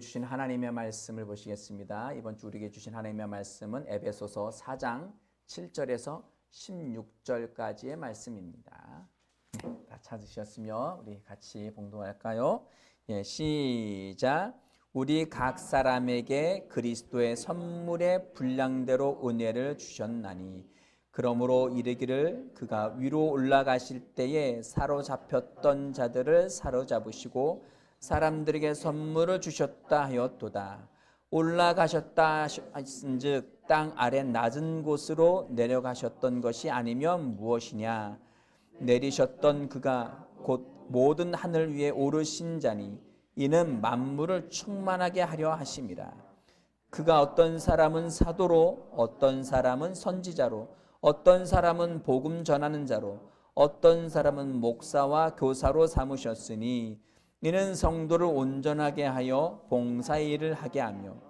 주신 하나님의 말씀을 보시겠습니다. 이번 주 우리에게 주신 하나님의 말씀은 에베소서 4장 7절에서 16절까지의 말씀입니다. 다 찾으셨으며 우리 같이 봉독할까요? 시작. 우리 각 사람에게 그리스도의 선물의 분량대로 은혜를 주셨나니 그러므로 이르기를 그가 위로 올라가실 때에 사로잡혔던 자들을 사로잡으시고 사람들에게 선물을 주셨다 하였도다. 올라가셨다 하신즉 땅 아래 낮은 곳으로 내려가셨던 것이 아니면 무엇이냐. 내리셨던 그가 곧 모든 하늘 위에 오르신 자니 이는 만물을 충만하게 하려 하심이라. 그가 어떤 사람은 사도로 어떤 사람은 선지자로 어떤 사람은 복음 전하는 자로 어떤 사람은 목사와 교사로 삼으셨으니 이는 성도를 온전하게 하여 봉사의 일을 하게 하며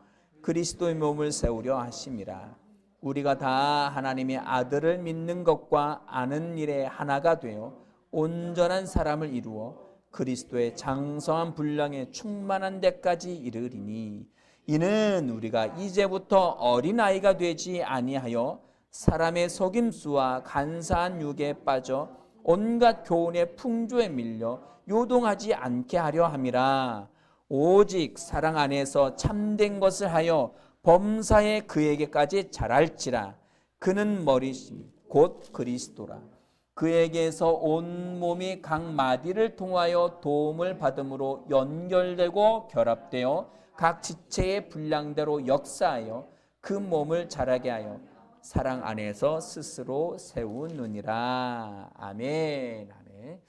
그리스도의 몸을 세우려 하심이라. 우리가 다 하나님의 아들을 믿는 것과 아는 일에 하나가 되어 온전한 사람을 이루어 그리스도의 장성한 분량에 충만한 데까지 이르리니 이는 우리가 이제부터 어린아이가 되지 아니하여 사람의 속임수와 간사한 유혹에 빠져 온갖 교훈의 풍조에 밀려 요동하지 않게 하려 함이라. 오직 사랑 안에서 참된 것을 하여 범사에 그에게까지 자랄지라. 그는 머리시니 곧 그리스도라. 그에게서 온 몸이 각 마디를 통하여 도움을 받음으로 연결되고 결합되어 각 지체의 분량대로 역사하여 그 몸을 자라게 하여 사랑 안에서 스스로 세우느니라. 아멘. 아멘.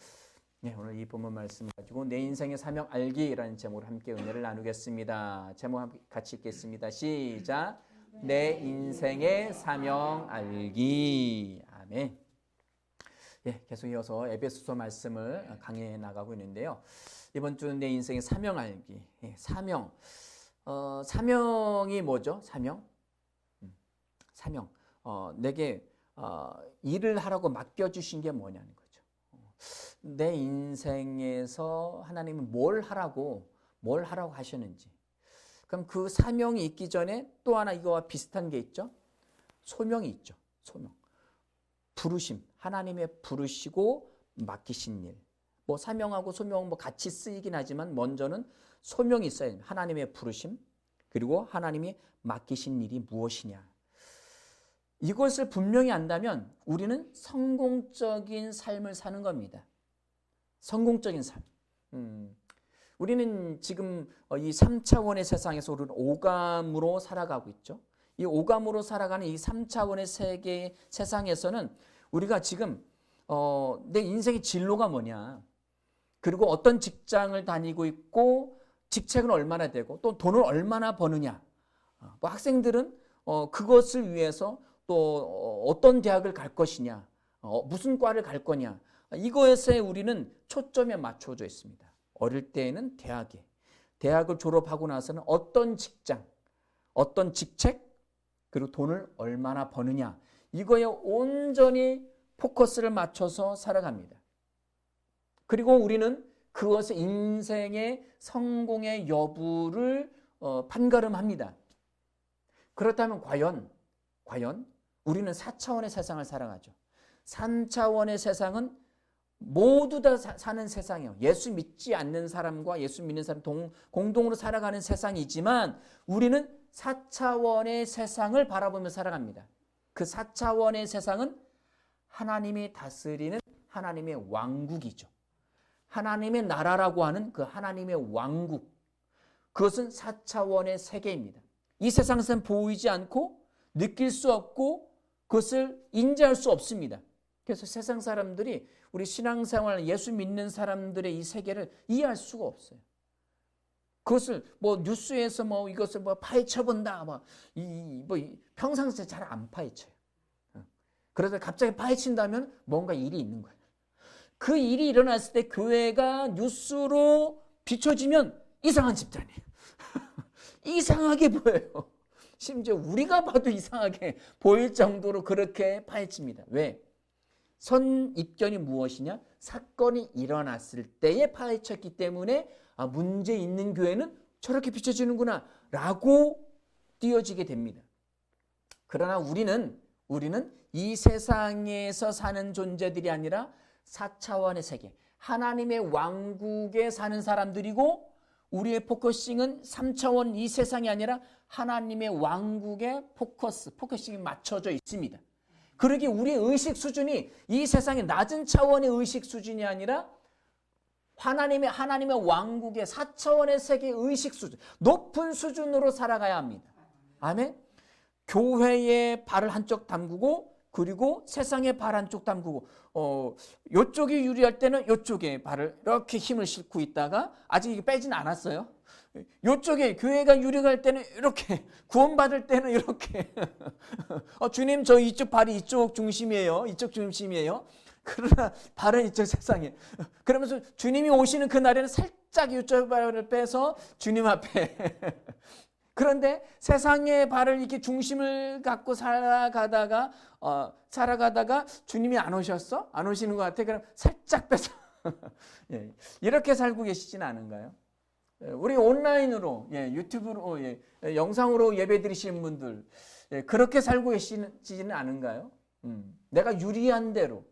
네, 오늘 이 본문 말씀 가지고 내 인생의 사명 알기라는 제목으로 함께 은혜를 나누겠습니다. 제목 같이 읽겠습니다. 시작. 내 인생의 사명 알기. 아멘. 예, 계속 이어서 에베소서 말씀을 강의해 나가고 있는데요. 이번 주는 내 인생의 사명 알기. 예, 사명. 사명이 뭐죠? 사명. 사명. 내게 일을 하라고 맡겨주신 게 뭐냐는 거죠. 내 인생에서 하나님은 뭘 하라고 하셨는지. 그럼 그 사명이 있기 전에 또 하나 이거와 비슷한 게 있죠. 소명이 있죠. 소명. 부르심. 하나님의 부르시고 맡기신 일. 뭐 사명하고 소명은 뭐 같이 쓰이긴 하지만 먼저는 소명이 있어야 됩니다. 하나님의 부르심 그리고 하나님이 맡기신 일이 무엇이냐. 이것을 분명히 안다면 우리는 성공적인 삶을 사는 겁니다. 성공적인 삶. 우리는 지금 이 3차원의 세상에서 우리는 오감으로 살아가고 있죠. 이 오감으로 살아가는 이 3차원의 세계 세상에서는 우리가 지금 내 인생의 진로가 뭐냐. 그리고 어떤 직장을 다니고 있고 직책은 얼마나 되고 또 돈을 얼마나 버느냐. 뭐 학생들은 그것을 위해서 또 어떤 대학을 갈 것이냐, 무슨 과를 갈 거냐. 이것에 우리는 초점에 맞춰져 있습니다. 어릴 때에는 대학을 졸업하고 나서는 어떤 직장, 어떤 직책, 그리고 돈을 얼마나 버느냐. 이거에 온전히 포커스를 맞춰서 살아갑니다. 그리고 우리는 그것의 인생의 성공의 여부를 판가름합니다. 그렇다면 과연 우리는 4차원의 세상을 살아가죠. 3차원의 세상은 모두 다 사는 세상이에요. 예수 믿지 않는 사람과 예수 믿는 사람 공동으로 살아가는 세상이지만 우리는 4차원의 세상을 바라보며 살아갑니다. 그 4차원의 세상은 하나님이 다스리는 하나님의 왕국이죠. 하나님의 나라라고 하는 그 하나님의 왕국. 그것은 4차원의 세계입니다. 이 세상에서는 보이지 않고 느낄 수 없고 그것을 인지할 수 없습니다. 그래서 세상 사람들이 우리 신앙생활 예수 믿는 사람들의 이 세계를 이해할 수가 없어요. 그것을 뭐 뉴스에서 뭐 이것을 뭐 파헤쳐본다. 평상시에 잘 안 파헤쳐요. 그래서 갑자기 파헤친다면 뭔가 일이 있는 거예요. 그 일이 일어났을 때 교회가 뉴스로 비춰지면 이상한 집단이에요. 이상하게 보여요. 심지어 우리가 봐도 이상하게 보일 정도로 그렇게 파헤칩니다. 왜? 선입견이 무엇이냐? 사건이 일어났을 때에 파헤쳤기 때문에 문제 있는 교회는 저렇게 비춰지는구나 라고 띄어지게 됩니다. 그러나 우리는 이 세상에서 사는 존재들이 아니라 4차원의 세계, 하나님의 왕국에 사는 사람들이고 우리의 포커싱은 3차원 이 세상이 아니라 하나님의 왕국에 포커싱이 맞춰져 있습니다. 그러기에 우리의 의식 수준이 이 세상의 낮은 차원의 의식 수준이 아니라 하나님의 왕국의 4차원의 세계의 의식 수준, 높은 수준으로 살아가야 합니다. 아멘. 교회에 발을 한쪽 담그고 그리고 세상에 발 한쪽 담그고 이쪽이 유리할 때는 이쪽에 발을 이렇게 힘을 싣고 있다가 아직 이게 빼진 않았어요. 이쪽에 교회가 유리할 때는 이렇게 구원받을 때는 이렇게 주님 저 이쪽 발이 이쪽 중심이에요. 이쪽 중심이에요. 그러나 발은 이쪽 세상에. 그러면서 주님이 오시는 그날에는 살짝 이쪽 발을 빼서 주님 앞에 그런데 세상의 발을 이렇게 중심을 갖고 살아가다가 주님이 안 오셨어? 안 오시는 것 같아? 그럼 살짝 빼서 예, 이렇게 살고 계시지는 않은가요? 우리 온라인으로 유튜브로 영상으로 예배 드리시는 분들 그렇게 살고 계시지는 않은가요? 내가 유리한 대로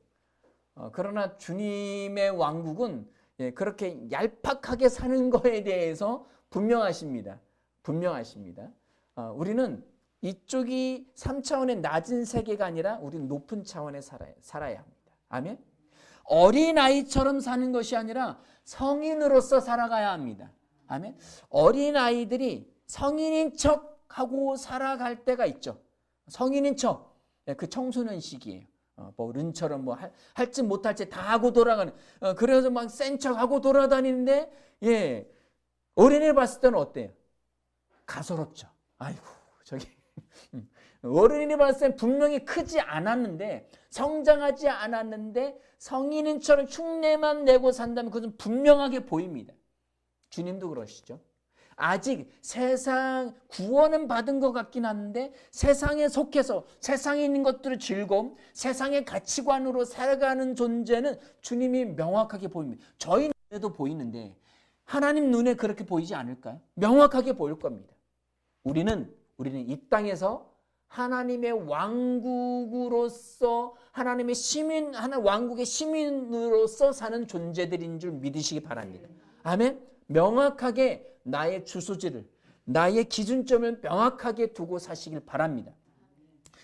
그러나 주님의 왕국은 그렇게 얄팍하게 사는 거에 대해서 분명하십니다. 우리는 이쪽이 3차원의 낮은 세계가 아니라 우리는 높은 차원에 살아야 합니다. 아멘. 어린아이처럼 사는 것이 아니라 성인으로서 살아가야 합니다. 아멘. 어린아이들이 성인인 척하고 살아갈 때가 있죠. 성인인 척. 그 청소년 시기예요. 어른처럼 할 짓 못할 짓 다 하고 돌아가는. 그래서 막 센 척하고 돌아다니는데 어린애를 봤을 때는 어때요? 가소롭죠. 아이고 저기 어른이 봤을 땐 분명히 크지 않았는데 성장하지 않았는데 성인인처럼 흉내만 내고 산다면 그것은 분명하게 보입니다. 주님도 그러시죠. 아직 세상 구원은 받은 것 같긴 한데 세상에 속해서 세상에 있는 것들을 즐거움, 세상의 가치관으로 살아가는 존재는 주님이 명확하게 보입니다. 저희 눈에도 보이는데 하나님 눈에 그렇게 보이지 않을까요? 명확하게 보일 겁니다. 우리는 이 땅에서 하나님의 왕국으로서 하나님의 왕국의 시민으로서 사는 존재들인 줄 믿으시기 바랍니다. 아멘. 명확하게 나의 주소지를, 나의 기준점을 명확하게 두고 사시길 바랍니다.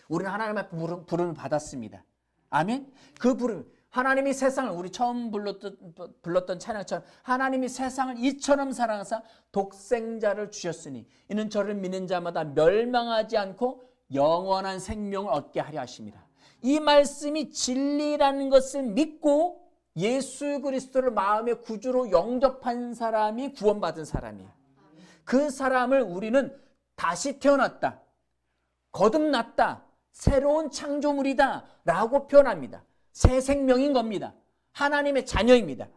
우리는 하나님 앞에 부름을 받았습니다. 아멘. 그 부름, 하나님이 세상을 우리 처음 불렀던 찬양처럼 하나님이 세상을 이처럼 사랑하사 독생자를 주셨으니 이는 저를 믿는 자마다 멸망하지 않고 영원한 생명을 얻게 하려 하십니다. 이 말씀이 진리라는 것을 믿고 예수 그리스도를 마음의 구주로 영접한 사람이 구원받은 사람이에요. 그 사람을 우리는 다시 태어났다, 거듭났다, 새로운 창조물이다 라고 표현합니다. 새 생명인 겁니다. 하나님의 자녀입니다.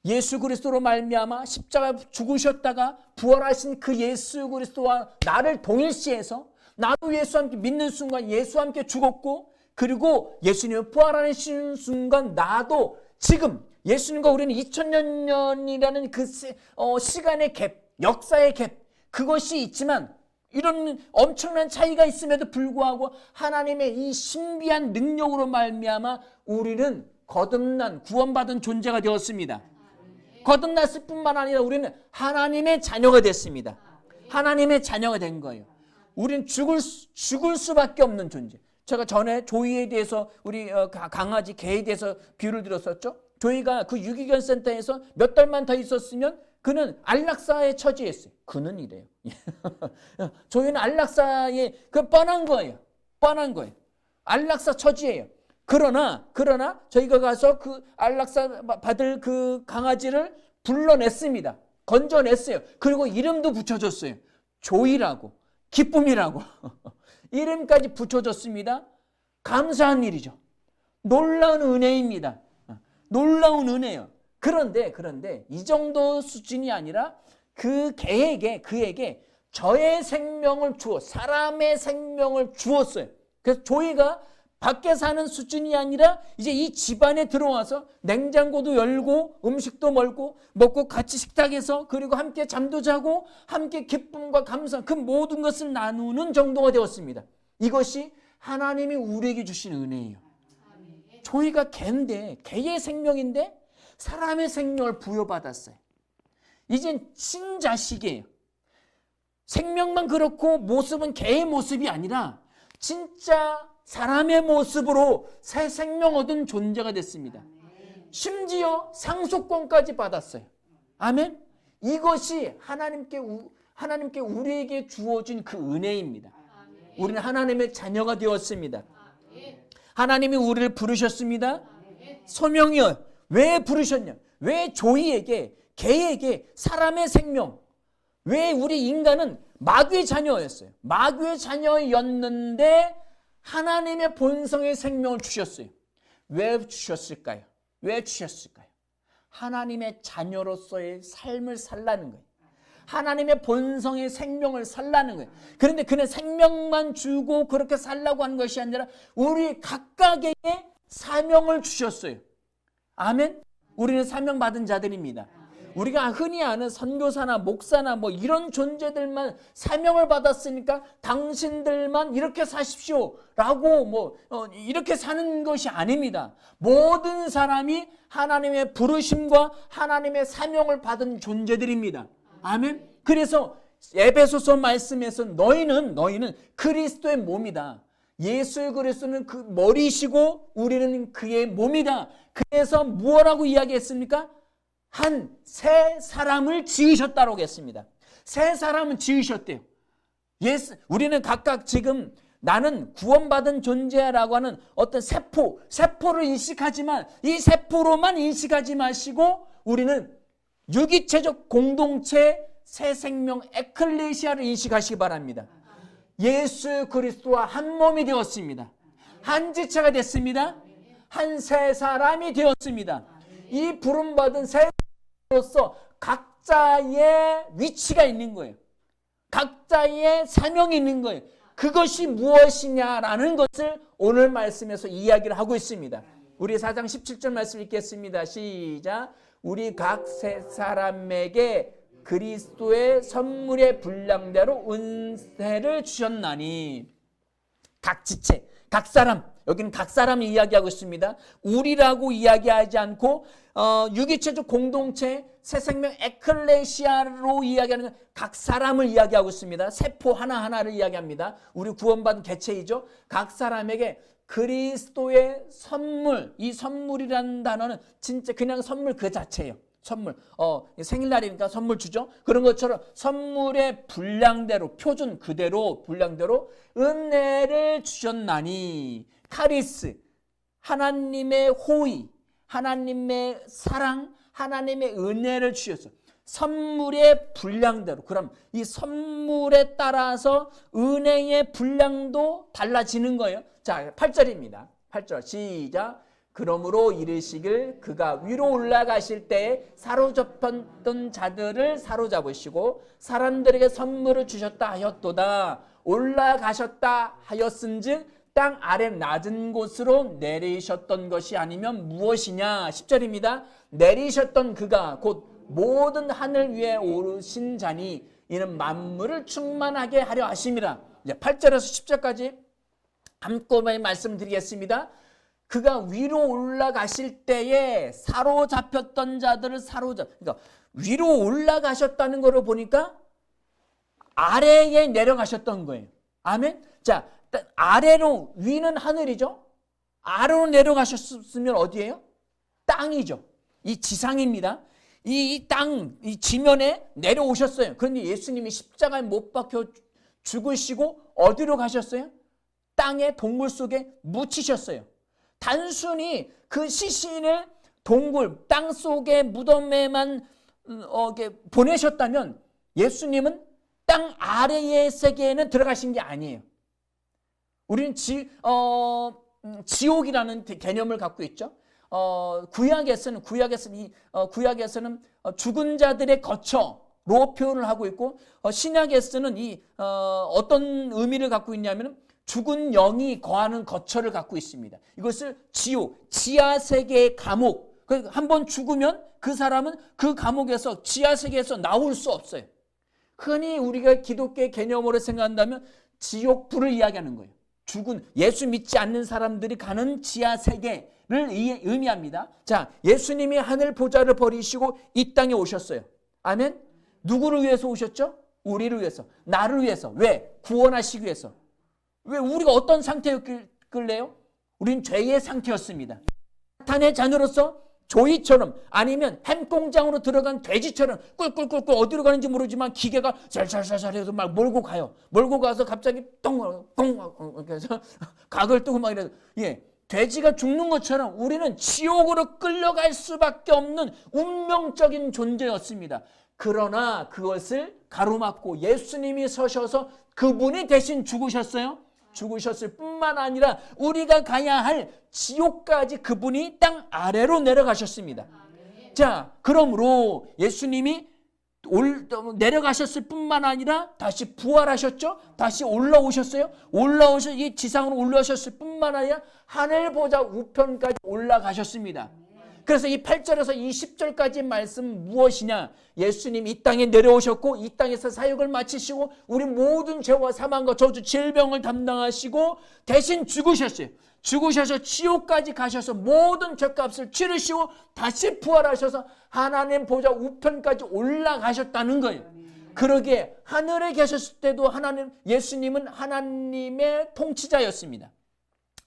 예수 그리스도로 말미암아 십자가 죽으셨다가 부활하신 그 예수 그리스도와 나를 동일시해서 나도 예수와 함께 믿는 순간 예수와 함께 죽었고 그리고 예수님을 부활하신 순간 나도 지금 예수님과 우리는 2000년이라는 그 시간의 갭, 역사의 갭 그것이 있지만 이런 엄청난 차이가 있음에도 불구하고 하나님의 이 신비한 능력으로 말미암아 우리는 거듭난 구원받은 존재가 되었습니다. 거듭났을 뿐만 아니라 우리는 하나님의 자녀가 됐습니다. 하나님의 자녀가 된 거예요. 우리는 죽을 수밖에 없는 존재. 제가 전에 조이에 대해서 우리 강아지 개에 대해서 비유를 들었었죠. 조이가 그 유기견 센터에서 몇 달만 더 있었으면 그는 안락사에 처지했어요. 그는 이래요. 조이는 안락사에 그 뻔한 거예요. 안락사 처지예요. 그러나 저희가 가서 그 안락사 받을 그 강아지를 불러냈습니다. 건져냈어요. 그리고 이름도 붙여줬어요. 조이라고, 기쁨이라고 이름까지 붙여줬습니다. 감사한 일이죠. 놀라운 은혜입니다. 놀라운 은혜예요. 그런데 이 정도 수준이 아니라 그에게 저의 생명을 사람의 생명을 주었어요. 그래서 조이가 밖에 사는 수준이 아니라 이제 이 집안에 들어와서 냉장고도 열고 음식도 먹고 같이 식탁에서 그리고 함께 잠도 자고 함께 기쁨과 감사 그 모든 것을 나누는 정도가 되었습니다. 이것이 하나님이 우리에게 주신 은혜예요. 저희가 개인데 개의 생명인데 사람의 생명을 부여받았어요. 이젠 친자식이에요. 생명만 그렇고 모습은 개의 모습이 아니라 진짜 사람의 모습으로 새 생명 얻은 존재가 됐습니다. 심지어 상속권까지 받았어요. 아멘. 이것이 하나님께 우리에게 주어진 그 은혜입니다. 우리는 하나님의 자녀가 되었습니다. 하나님이 우리를 부르셨습니다. 소명이요. 왜 부르셨냐? 왜 조이에게 개에게 사람의 생명, 왜 우리 인간은 마귀의 자녀였어요. 마귀의 자녀였는데 하나님의 본성의 생명을 주셨어요. 왜 주셨을까요? 왜 주셨을까요? 하나님의 자녀로서의 삶을 살라는 거예요. 하나님의 본성의 생명을 살라는 거예요. 그런데 그는 생명만 주고 그렇게 살라고 하는 것이 아니라 우리 각각에게 사명을 주셨어요. 아멘? 우리는 사명받은 자들입니다. 우리가 흔히 아는 선교사나 목사나 뭐 이런 존재들만 사명을 받았으니까 당신들만 이렇게 사십시오 라고 이렇게 사는 것이 아닙니다. 모든 사람이 하나님의 부르심과 하나님의 사명을 받은 존재들입니다. 아멘. 그래서 에베소서 말씀에서 너희는 그리스도의 몸이다. 예수 그리스도는 그 머리시고 우리는 그의 몸이다. 그래서 무엇라고 이야기했습니까? 한 새 사람을 지으셨다고 했습니다. 새 사람은 지으셨대요. 우리는 각각 지금 나는 구원받은 존재라고 하는 어떤 세포를 인식하지만 이 세포로만 인식하지 마시고 우리는 유기체적 공동체 새 생명 에클레시아를 인식하시기 바랍니다. 예수 그리스도와 한 몸이 되었습니다. 한 지체가 됐습니다. 한 새 사람이 되었습니다. 이 부름받은 새 사람으로서 각자의 위치가 있는 거예요. 각자의 사명이 있는 거예요. 그것이 무엇이냐라는 것을 오늘 말씀에서 이야기를 하고 있습니다. 우리 4장 17절 말씀 읽겠습니다. 시작. 우리 각 세 사람에게 그리스도의 선물의 분량대로 은혜를 주셨나니. 각 지체, 각 사람, 여기는 각 사람이 이야기하고 있습니다. 우리라고 이야기하지 않고 유기체적 공동체 새 생명 에클레시아로 이야기하는 각 사람을 이야기하고 있습니다. 세포 하나하나를 이야기합니다. 우리 구원받은 개체이죠. 각 사람에게 그리스도의 선물, 이 선물이라는 단어는 진짜 그냥 선물 그 자체예요. 선물. 생일날이니까 선물 주죠. 그런 것처럼 선물의 분량대로, 표준 그대로, 분량대로 은혜를 주셨나니. 카리스, 하나님의 호의, 하나님의 사랑, 하나님의 은혜를 주셨어. 선물의 분량대로. 그럼 이 선물에 따라서 은혜의 분량도 달라지는 거예요. 자, 8절입니다. 8절 시작. 그러므로 이르시길 그가 위로 올라가실 때에 사로잡혔던 자들을 사로잡으시고 사람들에게 선물을 주셨다 하였도다. 올라가셨다 하였은즉 땅 아래 낮은 곳으로 내리셨던 것이 아니면 무엇이냐. 10절입니다. 내리셨던 그가 곧 모든 하늘 위에 오르신 자니 이는 만물을 충만하게 하려 하심이라. 이제 8절에서 10절까지 한꺼번에 말씀드리겠습니다. 그가 위로 올라가실 때에 사로잡혔던 자들을 그러니까 위로 올라가셨다는 것을 보니까 아래에 내려가셨던 거예요. 아멘. 자, 아래로, 위는 하늘이죠. 아래로 내려가셨으면 어디예요? 땅이죠. 이 지상입니다. 이 땅, 이 지면에 내려오셨어요. 그런데 예수님이 십자가에 못 박혀 죽으시고 어디로 가셨어요? 땅의 동굴 속에 묻히셨어요. 단순히 그 시신을 동굴, 땅 속의 무덤에만 보내셨다면 예수님은 땅 아래의 세계에는 들어가신 게 아니에요. 우리는 지옥이라는 개념을 갖고 있죠. 구약에서는 죽은 자들의 거처로 표현을 하고 있고 신약에서는 어떤 의미를 갖고 있냐면 죽은 영이 거하는 거처를 갖고 있습니다. 이것을 지옥, 지하세계의 감옥. 한번 죽으면 그 사람은 그 감옥에서, 지하세계에서 나올 수 없어요. 흔히 우리가 기독교의 개념으로 생각한다면 지옥불을 이야기하는 거예요. 죽은, 예수 믿지 않는 사람들이 가는 지하세계를 의미합니다. 자, 예수님이 하늘 보좌를 버리시고 이 땅에 오셨어요. 아멘? 누구를 위해서 오셨죠? 우리를 위해서, 나를 위해서. 왜? 구원하시기 위해서. 왜? 우리가 어떤 상태였길래요? 우린 죄의 상태였습니다. 사탄의 자녀로서 조이처럼, 아니면 햄공장으로 들어간 돼지처럼 꿀꿀꿀꿀 어디로 가는지 모르지만 기계가 살살살살 해서 막 몰고 가요. 몰고 가서 갑자기 똥 그래서 각을 뜨고 막 이래서, 예, 돼지가 죽는 것처럼 우리는 지옥으로 끌려갈 수밖에 없는 운명적인 존재였습니다. 그러나 그것을 가로막고 예수님이 서셔서 그분이 대신 죽으셨어요. 죽으셨을 뿐만 아니라 우리가 가야 할 지옥까지 그분이 땅 아래로 내려가셨습니다. 자, 그러므로 예수님이 내려가셨을 뿐만 아니라 다시 부활하셨죠. 다시 올라오셨어요. 이 지상으로 올라오셨을 뿐만 아니라 하늘 보좌 우편까지 올라가셨습니다. 그래서 이 8절에서 이 10절까지 말씀 무엇이냐? 예수님 이 땅에 내려오셨고 이 땅에서 사역을 마치시고 우리 모든 죄와 사망과 저주, 질병을 담당하시고 대신 죽으셨어요. 죽으셔서 지옥까지 가셔서 모든 죄값을 치르시고 다시 부활하셔서 하나님 보좌 우편까지 올라가셨다는 거예요. 그러기에 하늘에 계셨을 때도 예수님은 하나님의 통치자였습니다.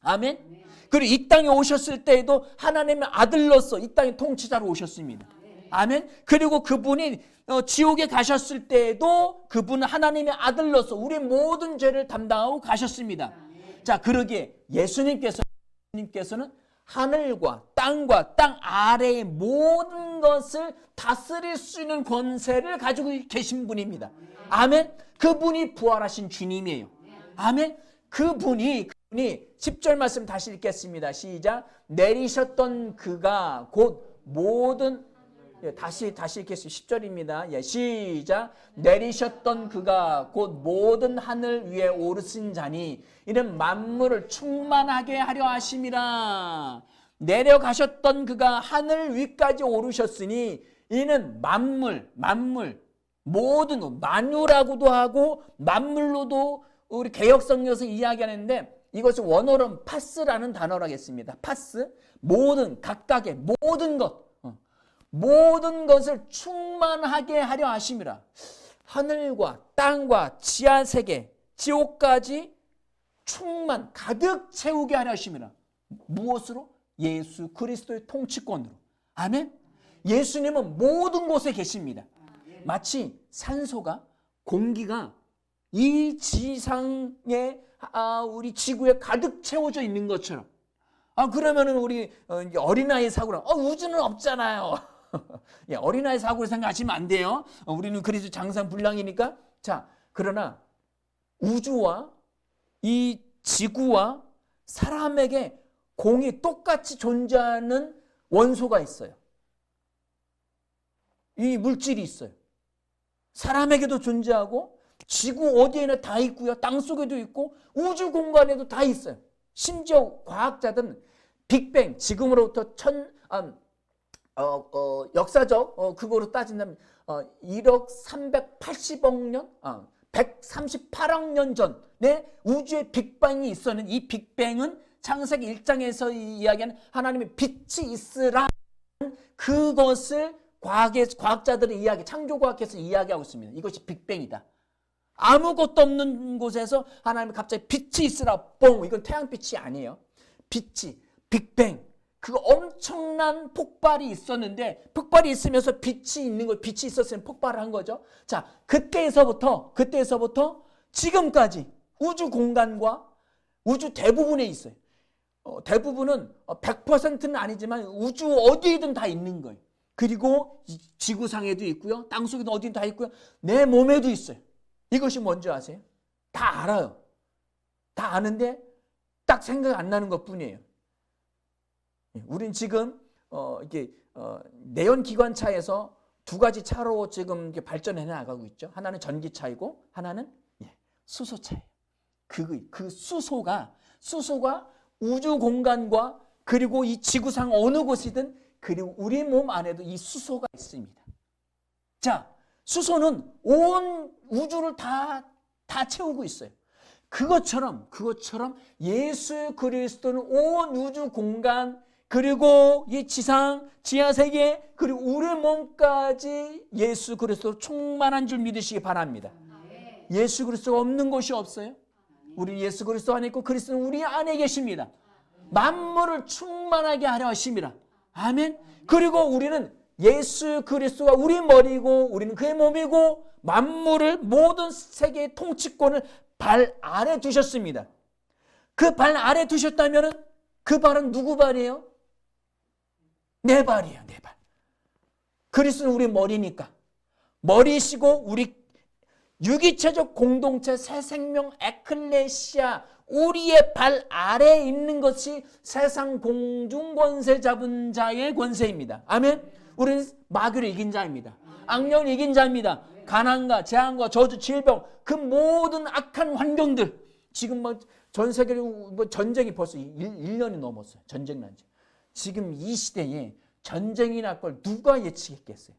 아멘. 그리고 이 땅에 오셨을 때에도 하나님의 아들로서 이 땅의 통치자로 오셨습니다. 아멘. 그리고 그분이 지옥에 가셨을 때에도 그분은 하나님의 아들로서 우리 모든 죄를 담당하고 가셨습니다. 자, 그러기에 예수님께서는 하늘과 땅 아래의 모든 것을 다스릴 수 있는 권세를 가지고 계신 분입니다. 아멘. 그분이 부활하신 주님이에요. 아멘. 그분이 10절 말씀 다시 읽겠습니다. 시작. 내리셨던 그가 곧 모든, 다시 읽겠습니다. 10절입니다. 예, 시작. 내리셨던 그가 곧 모든 하늘 위에 오르신 자니 이는 만물을 충만하게 하려 하심이라. 내려가셨던 그가 하늘 위까지 오르셨으니 이는 만물, 모든 것, 만유라고도 하고 만물로도 우리 개역성경에서 이야기하는데 이것을 원어로는 파스라는 단어로 하겠습니다. 파스, 모든, 각각의 모든 것, 모든 것을 충만하게 하려 하심이라. 하늘과 땅과 지하세계, 지옥까지 가득 채우게 하려 하심이라. 무엇으로? 예수 그리스도의 통치권으로. 아멘. 예수님은 모든 곳에 계십니다. 마치 산소가, 공기가 이 지상에, 우리 지구에 가득 채워져 있는 것처럼. 그러면은 우리 어린아이 사고랑 우주는 없잖아요. 예, 어린아이 사고를 생각하시면 안 돼요. 우리는 그리스도 장산불량이니까. 자, 그러나 우주와 이 지구와 사람에게 공이 똑같이 존재하는 원소가 있어요. 이 물질이 있어요. 사람에게도 존재하고 지구 어디에나 다 있고요. 땅속에도 있고 우주 공간에도 다 있어요. 심지어 과학자들은 빅뱅, 지금으로부터 역사적 그거로 따진다면 1억 380억 년, 138억 년 전에 우주의 빅뱅이 있었는데 이 빅뱅은 창세기 1장에서 이야기하는 하나님의 빛이 있으라, 그것을 과학자들의 이야기, 창조과학에서 이야기하고 있습니다. 이것이 빅뱅이다. 아무것도 없는 곳에서 하나님이 갑자기 빛이 있으라, 뽕. 이건 태양빛이 아니에요. 빛이, 빅뱅. 그 엄청난 폭발이 있었는데, 폭발이 있으면서 빛이 있는 거, 빛이 있었으면 폭발을 한 거죠. 자, 그때에서부터 지금까지 우주 공간과 우주 대부분에 있어요. 대부분은 100%는 아니지만 우주 어디에든 다 있는 거예요. 그리고 지구상에도 있고요. 땅속에도 어디든 다 있고요. 내 몸에도 있어요. 이것이 뭔지 아세요? 다 알아요. 다 아는데 딱 생각 안 나는 것뿐이에요. 우린 지금 이게 내연기관차에서 두 가지 차로 지금 발전해 나가고 있죠. 하나는 전기차이고 하나는 수소차예요. 그 수소가 우주 공간과 그리고 이 지구상 어느 곳이든 그리고 우리 몸 안에도 이 수소가 있습니다. 자, 수소는 온 우주를 다 채우고 있어요. 그것처럼 예수 그리스도는 온 우주 공간 그리고 이 지상, 지하세계 그리고 우리 몸까지 예수 그리스도로 충만한 줄 믿으시기 바랍니다. 예수 그리스도가 없는 곳이 없어요. 우리 예수 그리스도 안에 있고 그리스도는 우리 안에 계십니다. 만물을 충만하게 하려 하십니다. 아멘. 그리고 우리는 예수 그리스도가 우리 머리고 우리는 그의 몸이고 만물을 모든 세계의 통치권을 발 아래 두셨습니다. 그 발 아래 두셨다면 그 발은 누구 발이에요? 내 발이에요. 내 발. 그리스도는 우리 머리니까. 머리시고 우리 유기체적 공동체 새 생명 에클레시아 우리의 발 아래에 있는 것이 세상 공중 권세 잡은 자의 권세입니다. 아멘. 우리는 마귀를 이긴 자입니다. 악령을 이긴 자입니다. 가난과 재앙과 저주, 질병 그 모든 악한 환경들 지금 뭐 전 세계로 뭐 전쟁이 벌써 1년이 넘었어요. 전쟁 난 지. 지금 이 시대에 전쟁이 날 걸 누가 예측했겠어요?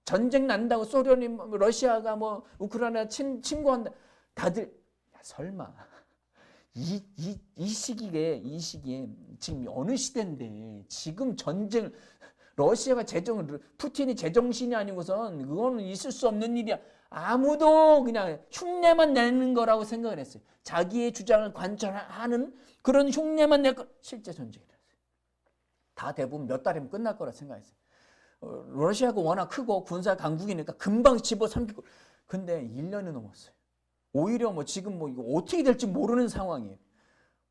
전쟁 난다고 소련이 러시아가 뭐 우크라이나 침공한다. 다들 야, 설마 이 시기에 지금 어느 시대인데 지금 전쟁 러시아가 푸틴이 제정신이 아니고선 그거는 있을 수 없는 일이야. 아무도 그냥 흉내만 내는 거라고 생각을 했어요. 자기의 주장을 관철하는 그런 흉내만 낼 거. 실제 전쟁이었어요. 다 대부분 몇 달이면 끝날 거라 생각했어요. 러시아가 워낙 크고 군사 강국이니까 금방 집어삼키고. 근데 1년이 넘었어요. 오히려 뭐 지금 뭐 이거 어떻게 될지 모르는 상황이에요.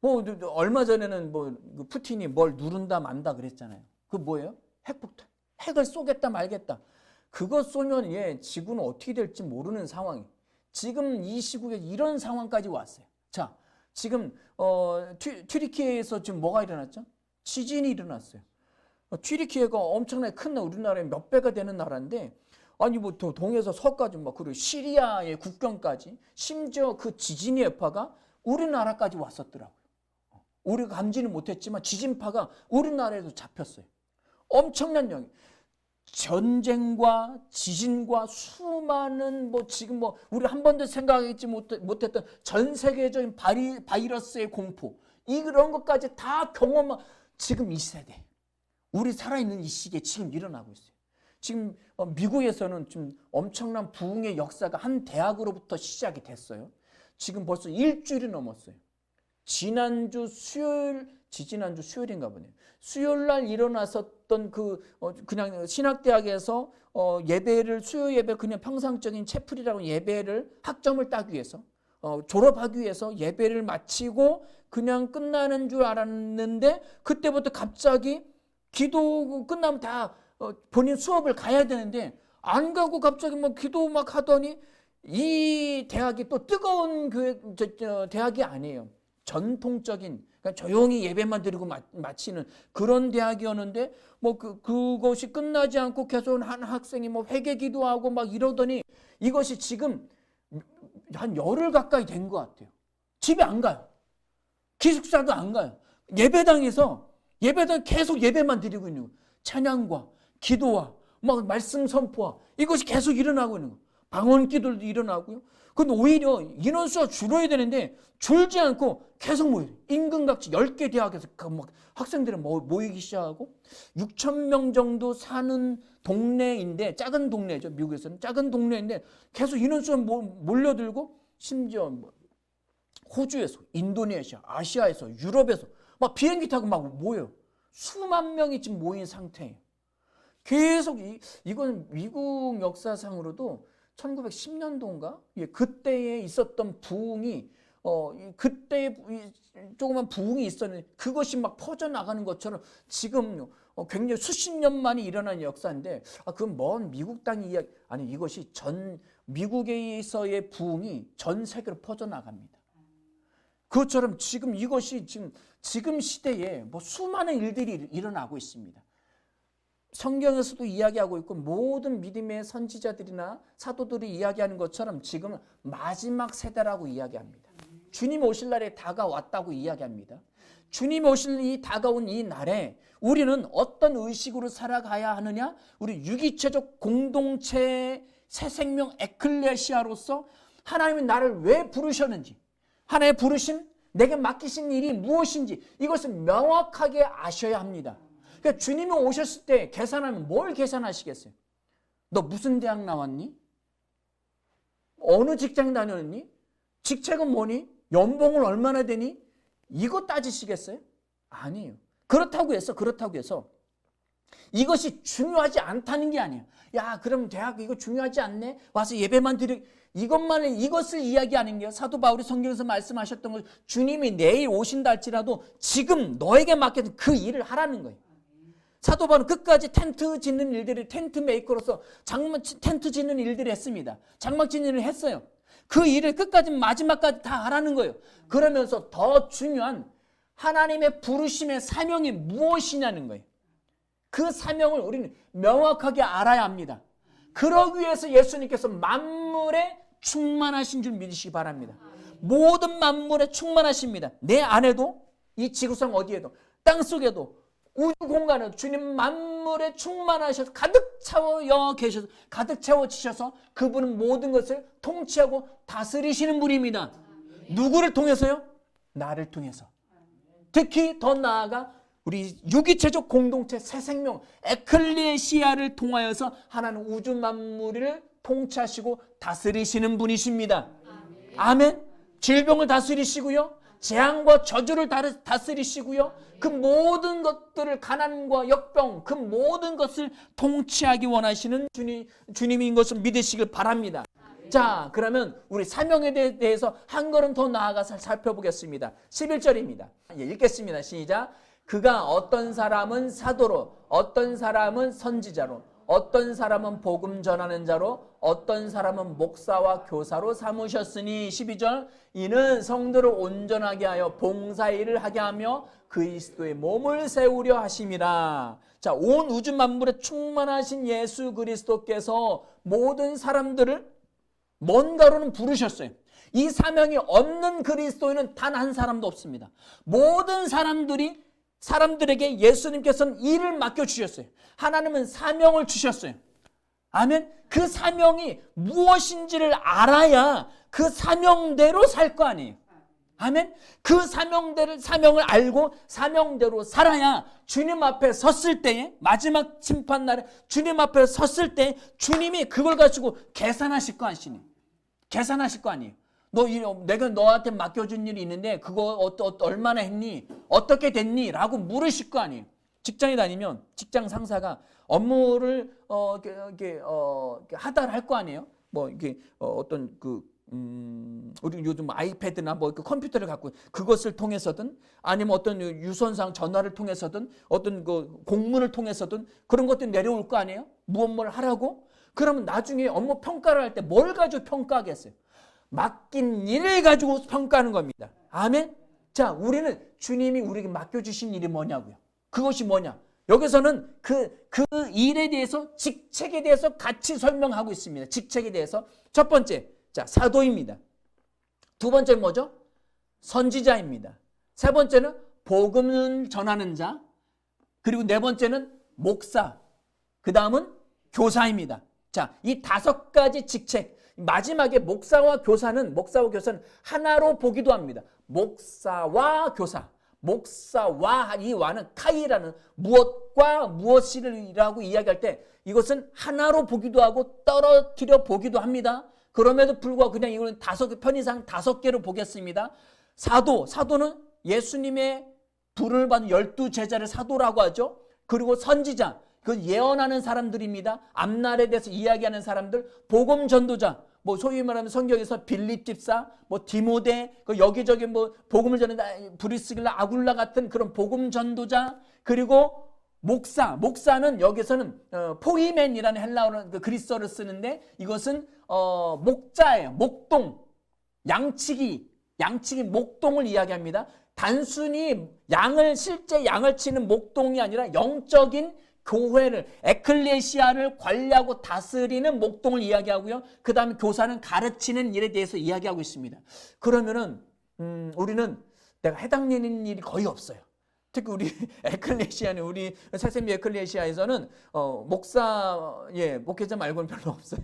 뭐 얼마 전에는 뭐 푸틴이 뭘 누른다 만다 그랬잖아요. 그 뭐예요? 핵폭탄. 핵을 쏘겠다 말겠다. 그거 쏘면 지구는 어떻게 될지 모르는 상황이. 지금 이 시국에 이런 상황까지 왔어요. 자, 지금 튀르키예에서 지금 뭐가 일어났죠? 지진이 일어났어요. 튀르키예가 엄청나게 큰 우리나라의 몇 배가 되는 나라인데 아니 뭐 동에서 서까지 막 그리고 시리아의 국경까지 심지어 그 지진의 여파가 우리나라까지 왔었더라고요. 우리가 감지는 못했지만 지진파가 우리나라에도 잡혔어요. 엄청난 영역. 전쟁과 지진과 수많은 뭐 지금 뭐 우리 한 번도 생각하지 못했던 전 세계적인 바이러스의 공포 이런 것까지 다 경험한 지금 이 세대 우리 살아있는 이 시기에 지금 일어나고 있어요. 지금 미국에서는 좀 엄청난 부흥의 역사가 한 대학으로부터 시작이 됐어요. 지금 벌써 일주일이 넘었어요. 지지난주 수요일인가 보네요. 수요일 날 일어났었던 그냥 신학대학에서 예배를 수요 예배 그냥 평상적인 채플이라고 예배를 학점을 따기 위해서 졸업하기 위해서 예배를 마치고 그냥 끝나는 줄 알았는데 그때부터 갑자기 기도 끝나면 다 본인 수업을 가야 되는데 안 가고 갑자기 뭐 기도 막 하더니 이 대학이 또 뜨거운 대학이 아니에요. 전통적인 그러니까 조용히 예배만 드리고 마치는 그런 대학이었는데 뭐 그것이 끝나지 않고 계속 한 학생이 뭐 회개 기도하고 막 이러더니 이것이 지금 한 열흘 가까이 된 것 같아요. 집에 안 가요. 기숙사도 안 가요. 예배당 계속 예배만 드리고 있는 거예요. 찬양과 기도와 막 말씀 선포와 이것이 계속 일어나고 있는 거예요. 방언 기도도 일어나고요. 근데 오히려 인원수가 줄어야 되는데 줄지 않고 계속 모여요. 인근각지 10개 대학에서 막 학생들이 모이기 시작하고 6천 명 정도 사는 동네인데 작은 동네죠. 미국에서는 작은 동네인데 계속 인원수가 몰려들고 심지어 호주에서 인도네시아, 아시아에서 유럽에서 막 비행기 타고 막 모여요. 수만 명이 지금 모인 상태예요. 계속 이건 미국 역사상으로도 1910년도인가? 그때에 있었던 부흥이 그때에 조그만 부흥이 있었는데 그것이 막 퍼져나가는 것처럼 지금 굉장히 수십 년 만에 일어난 역사인데 그건 먼 미국 땅의 이야기 아니 이것이 전 미국에서의 부흥이 전 세계로 퍼져나갑니다. 그것처럼 지금 이것이 지금 시대에 뭐 수많은 일들이 일어나고 있습니다. 성경에서도 이야기하고 있고 모든 믿음의 선지자들이나 사도들이 이야기하는 것처럼 지금 마지막 세대라고 이야기합니다. 주님 오실 날에 다가왔다고 이야기합니다. 주님 오실 이 다가온 이 날에 우리는 어떤 의식으로 살아가야 하느냐? 우리 유기체적 공동체의 새 생명 에클레시아로서 하나님이 나를 왜 부르셨는지, 하나님의 부르심, 내게 맡기신 일이 무엇인지 이것을 명확하게 아셔야 합니다. 그러니까 주님이 오셨을 때 계산하면 뭘 계산하시겠어요? 너 무슨 대학 나왔니? 어느 직장 다녔니? 직책은 뭐니? 연봉은 얼마나 되니? 이거 따지시겠어요? 아니에요. 그렇다고 해서 이것이 중요하지 않다는 게 아니에요. 야, 그럼 대학 이거 중요하지 않네? 와서 예배만 이것을 이야기하는 게요. 사도 바울이 성경에서 말씀하셨던 걸 주님이 내일 오신다 할지라도 지금 너에게 맡겨진 그 일을 하라는 거예요. 사도 바울은 끝까지 텐트 짓는 일들을 텐트 메이커로서 텐트 짓는 일들을 했습니다. 장막 짓는 일을 했어요. 그 일을 끝까지 마지막까지 다 하라는 거예요. 그러면서 더 중요한 하나님의 부르심의 사명이 무엇이냐는 거예요. 그 사명을 우리는 명확하게 알아야 합니다. 그러기 위해서 예수님께서 만물에 충만하신 줄 믿으시기 바랍니다. 모든 만물에 충만하십니다. 내 안에도 이 지구상 어디에도 땅속에도 우주 공간에도 주님 만물에 충만하셔서 가득 채워지셔서 그분은 모든 것을 통치하고 다스리시는 분입니다. 누구를 통해서요? 나를 통해서. 특히 더 나아가 우리 유기체적 공동체 새 생명 에클레시아를 통하여서 하나님 우주 만물을 통치하시고 다스리시는 분이십니다. 아멘. 질병을 다스리시고요. 재앙과 저주를 다스리시고요. 그 모든 것들을 가난과 역병 그 모든 것을 통치하기 원하시는 주님인 것을 믿으시길 바랍니다. 자, 그러면 우리 사명에 대해서 한 걸음 더 나아가서 살펴보겠습니다. 11절입니다. 읽겠습니다. 시작. 그가 어떤 사람은 사도로, 어떤 사람은 선지자로, 어떤 사람은 복음 전하는 자로, 어떤 사람은 목사와 교사로 삼으셨으니 12절 이는 성도를 온전하게 하여 봉사일을 하게 하며 그리스도의 몸을 세우려 하심이라. 자, 온 우주 만물에 충만하신 예수 그리스도께서 모든 사람들을 뭔가로는 부르셨어요. 이 사명이 없는 그리스도인은 단 한 사람도 없습니다. 모든 사람들에게 예수님께서는 일을 맡겨주셨어요. 하나님은 사명을 주셨어요. 아멘. 그 사명이 무엇인지를 알아야 그 사명대로 살 거 아니에요. 아멘. 그 사명을 알고 사명대로 살아야 주님 앞에 섰을 때에 마지막 심판날에 주님 앞에 섰을 때 주님이 그걸 가지고 계산하실 거 아니에요. 내가 너한테 맡겨준 일이 있는데 그거 얼마나 했니? 어떻게 됐니? 라고 물으실 거 아니에요. 직장에 다니면 직장 상사가 업무를 하달할 거 아니에요. 뭐 이게 우리 요즘 아이패드나 뭐 컴퓨터를 갖고 그것을 통해서든 아니면 어떤 유선상 전화를 통해서든 어떤 그 공문을 통해서든 그런 것들이 내려올 거 아니에요. 무엇을 하라고? 그러면 나중에 업무 평가를 할 때 뭘 가지고 평가하겠어요? 맡긴 일을 가지고 평가하는 겁니다. 아멘. 자, 우리는 주님이 우리에게 맡겨주신 일이 뭐냐고요. 그것이 뭐냐? 여기서는 그 일에 대해서 직책에 대해서 같이 설명하고 있습니다. 직책에 대해서 첫 번째, 자, 사도입니다. 두 번째는 뭐죠? 선지자입니다. 세 번째는 복음을 전하는 자. 그리고 네 번째는 목사. 그 다음은 교사입니다. 자, 이 5가지 직책. 마지막에 목사와 교사는 하나로 보기도 합니다. 목사와 교사. 목사와 이 와는 카이라는 무엇과 무엇이라고 이야기할 때 이것은 하나로 보기도 하고 떨어뜨려 보기도 합니다. 그럼에도 불구하고 그냥 이거는 편의상 5개로 보겠습니다. 사도는 예수님의 불을 받은 12제자를 사도라고 하죠. 그리고 선지자, 그 예언하는 사람들입니다. 앞날에 대해서 이야기하는 사람들. 복음 전도자, 뭐 소위 말하면 성경에서 빌립 집사, 뭐 디모데, 여기저기 뭐 복음을 전하는 브리스길라, 아굴라 같은 그런 복음 전도자. 그리고 목사는 여기서는 포이멘이라는 헬라어로 그리스어를 쓰는데 이것은 목자예요. 목동, 양치기 목동을 이야기합니다. 단순히 실제 양을 치는 목동이 아니라 영적인 교회를, 에클레시아를 관리하고 다스리는 목동을 이야기하고요. 그 다음에 교사는 가르치는 일에 대해서 이야기하고 있습니다. 그러면은 우리는 내가 해당되는 일이 거의 없어요. 특히 우리 에클레시아는 우리 새샘미 에클레시아에서는 목회자 말고는 별로 없어요.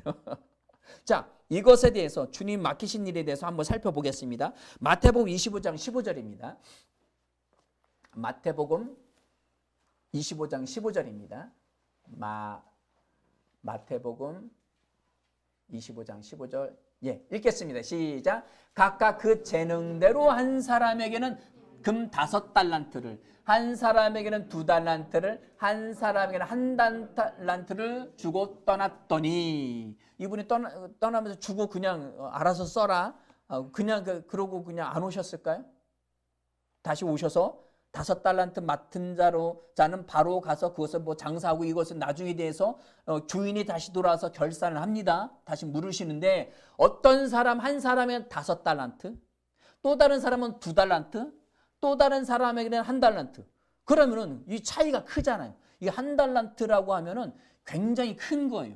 자, 이것에 대해서 주님 맡기신 일에 대해서 한번 살펴보겠습니다. 마태복음 25장 15절입니다. 마태복음 25장 15절입니다. 마태복음 25장 15절 읽겠습니다. 시작. 각각 그 재능대로 한 사람에게는 금 5달란트를, 한 사람에게는 2달란트를, 한 사람에게는 1달란트를 주고 떠났더니, 이분이 떠나면서 주고 그냥 알아서 써라, 그냥 그러고 그냥 안 오셨을까요? 다시 오셔서 5달란트 맡은 자는 바로 가서 그것을 장사하고 이것은 나중에 대해서 주인이 다시 돌아와서 결산을 합니다. 다시 물으시는데, 어떤 사람 한 사람에게는 5달란트, 또 다른 사람은 2달란트, 또 다른 사람에게는 1달란트. 그러면은 이 차이가 크잖아요. 이 1달란트라고 하면은 굉장히 큰 거예요.